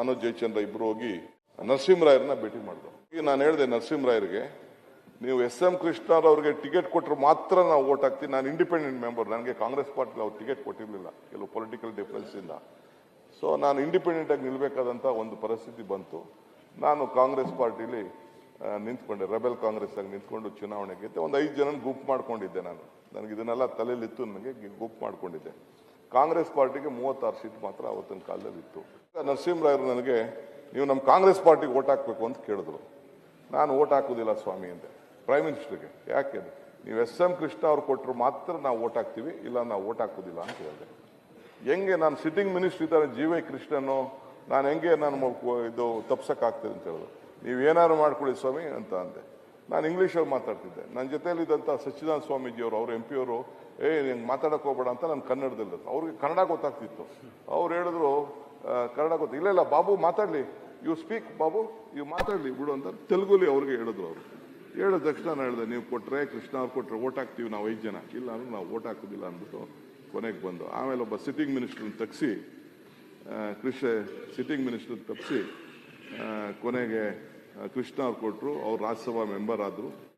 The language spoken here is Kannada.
ನಾನು ಜಯಚಂದ್ರ ಇಬ್ಬರು ಹೋಗಿ ನರಸಿಂಹರಾಯರನ್ನ ಭೇಟಿ ಮಾಡಿದ್ರು. ಈಗ ನಾನು ಹೇಳಿದೆ ನರಸಿಂಹರಾಯರಿಗೆ, ನೀವು ಎಸ್.ಎಂ. ಕೃಷ್ಣರವ್ರಿಗೆ ಟಿಕೆಟ್ ಕೊಟ್ಟರು ಮಾತ್ರ ನಾವು ಓಟ್ ಹಾಕ್ತೀವಿ. ನಾನು ಇಂಡಿಪೆಂಡೆಂಟ್ ಮೆಂಬರ್, ನನಗೆ ಕಾಂಗ್ರೆಸ್ ಪಾರ್ಟಿ ಅವ್ರು ಟಿಕೆಟ್ ಕೊಟ್ಟಿರಲಿಲ್ಲ ಕೆಲವು ಪೊಲಿಟಿಕಲ್ ಡಿಫ್ರೆನ್ಸಿಂದ. ಸೊ ನಾನು ಇಂಡಿಪೆಂಡೆಂಟ್ ಆಗಿ ನಿಲ್ಬೇಕಾದಂಥ ಒಂದು ಪರಿಸ್ಥಿತಿ ಬಂತು. ನಾನು ಕಾಂಗ್ರೆಸ್ ಪಾರ್ಟಿಲಿ ನಿಂತ್ಕೊಂಡೆ, ರೆಬೆಲ್ ಕಾಂಗ್ರೆಸ್ ಆಗಿ ನಿಂತ್ಕೊಂಡು ಚುನಾವಣೆ ಗೆದ್ದೆ. ಒಂದು 5 ಜನ ಗುಂಪು ಮಾಡ್ಕೊಂಡಿದ್ದೆ. ನನಗೆ ಇದನ್ನೆಲ್ಲ ತಲೆಯಲ್ಲಿತ್ತು, ನನಗೆ ಗುಂಪು ಮಾಡ್ಕೊಂಡಿದ್ದೆ. ಕಾಂಗ್ರೆಸ್ ಪಾರ್ಟಿಗೆ 36 ಸೀಟ್ ಮಾತ್ರ ಅವತ್ತಿನ ಕಾಲದಲ್ಲಿ ಇತ್ತು. ನರಸಿಂಹರಾಯರು ನನಗೆ, ನೀವು ನಮ್ಮ ಕಾಂಗ್ರೆಸ್ ಪಾರ್ಟಿಗೆ ಓಟ್ ಹಾಕಬೇಕು ಅಂತ ಕೇಳಿದ್ರು. ನಾನು ಓಟ್ ಹಾಕೋದಿಲ್ಲ ಸ್ವಾಮಿ ಅಂದೆ ಪ್ರೈಮ್ ಮಿನಿಸ್ಟರ್ಗೆ. ಯಾಕೆ? ನೀವು ಎಸ್.ಎಂ. ಕೃಷ್ಣ ಅವ್ರು ಕೊಟ್ಟರು ಮಾತ್ರ ನಾವು ಓಟ್ ಹಾಕ್ತೀವಿ, ಇಲ್ಲ ನಾವು ಓಟ್ ಹಾಕೋದಿಲ್ಲ ಅಂತ ಹೇಳಿದೆ. ಹೆಂಗೆ ನಾನು ಸಿಟ್ಟಿಂಗ್ ಮಿನಿಸ್ಟರ್ ಇದ್ದಾರೆ ಜಿ.ವೈ. ಕೃಷ್ಣನು, ನಾನು ಹೆಂಗೆ ನಾನು ಇದು ತಪ್ಸಕ್ಕಾಗ್ತದೆ ಅಂತ ಹೇಳಿದ್ರು. ನೀವು ಏನಾದ್ರು ಮಾಡ್ಕೊಳ್ಳಿ ಸ್ವಾಮಿ ಅಂತ ಅಂದೆ. ನಾನು ಇಂಗ್ಲೀಷಲ್ಲಿ ಮಾತಾಡ್ತಿದ್ದೆ. ನನ್ನ ಜೊತೆಯಲ್ಲಿದ್ದಂಥ ಸಚ್ಚಿದಾನಂದ ಸ್ವಾಮೀಜಿಯವರು, ಅವ್ರ MP ಅವರು, ಹಿಂಗೆ ಮಾತಾಡಕ್ಕೆ ಹೋಗ್ಬೇಡ ಅಂತ ನಾನು ಕನ್ನಡದಲ್ಲಿ, ಅವ್ರಿಗೆ ಕನ್ನಡ ಗೊತ್ತಾಗ್ತಿತ್ತು. ಅವ್ರು ಹೇಳಿದ್ರು ಕನ್ನಡ ಗೊತ್ತು, ಇಲ್ಲ ಬಾಬು ಮಾತಾಡಲಿ, ಯು ಸ್ಪೀಕ್ ಬಾಬು, ಇವು ಮಾತಾಡಲಿ ಬಿಡು ಅಂತ ತೆಲುಗುಲಿ ಅವ್ರಿಗೆ ಹೇಳಿದ್ರು. ಅವರು ಹೇಳಿದ ತಕ್ಷಣ ನಾನು ಹೇಳಿದೆ, ನೀವು ಕೊಟ್ಟರೆ ಕೃಷ್ಣ ಅವ್ರು ಕೊಟ್ಟರೆ ಓಟ್ ಹಾಕ್ತೀವಿ ನಾವು 5 ಜನ, ಇಲ್ಲ ಅಂದ್ರೆ ನಾವು ಓಟ್ ಹಾಕೋದಿಲ್ಲ ಅಂದ್ಬಿಟ್ಟು ಕೊನೆಗೆ ಬಂದು ಆಮೇಲೆ ಒಬ್ಬ ಸಿಟ್ಟಿಂಗ್ ಮಿನಿಸ್ಟ್ರನ್ನ ತಪ್ಪಿಸಿ ಸಿಟ್ಟಿಂಗ್ ಮಿನಿಸ್ಟರ್ ತಪ್ಪಿಸಿ ಕೊನೆಗೆ ಕೃಷ್ಣ ಅವ್ರು ಕೊಟ್ಟರು. ಅವ್ರು ರಾಜ್ಯಸಭಾ ಮೆಂಬರ್ ಆದರು.